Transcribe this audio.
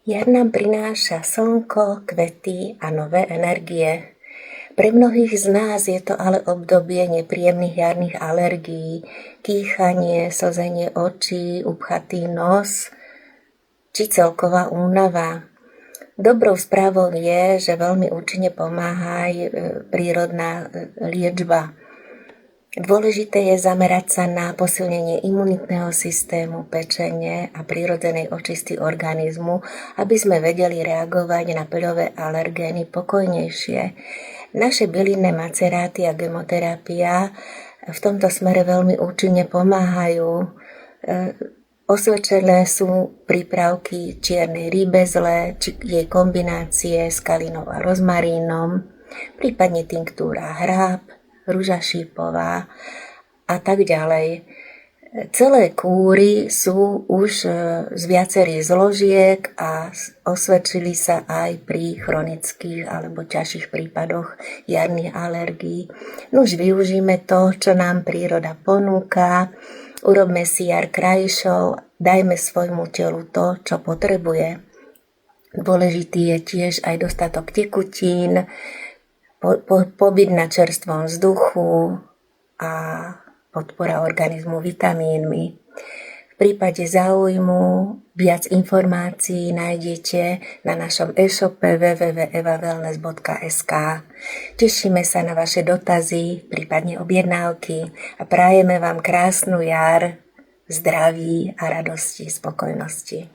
Jar nám prináša slnko, kvety a nové energie. Pre mnohých z nás je to ale obdobie nepríjemných jarných alergií, kýchanie, slzenie očí, upchatý nos či celková únava. Dobrou správou je, že veľmi účinne pomáha aj prírodná liečba. Dôležité je zamerať sa na posilnenie imunitného systému, pečenie a prírodzenej očisty organizmu, aby sme vedeli reagovať na peľové alergény pokojnejšie. Naše bylinné maceráty a gemoterapia v tomto smere veľmi účinne pomáhajú. Osvedčené sú prípravky čiernej rýbezle, či jej kombinácie s kalinou a rozmarínom, prípadne tinktúra hráb, ruža šípová a tak ďalej. Celé kúry sú už z viacerých zložiek a osvedčili sa aj pri chronických alebo ťažších prípadoch jarných alergií. Nuž využíme to, čo nám príroda ponúka, urobme si jar krajšou, dajme svojmu telu to, čo potrebuje. Dôležitý je tiež aj dostatok tekutín, pobyt na čerstvom vzduchu a podpora organizmu vitamínmi. V prípade záujmu viac informácií nájdete na našom e-shope www.evawellness.sk. Tešíme sa na vaše dotazy, prípadne objednávky a prajeme vám krásnu jar, zdraví a radosti, spokojnosti.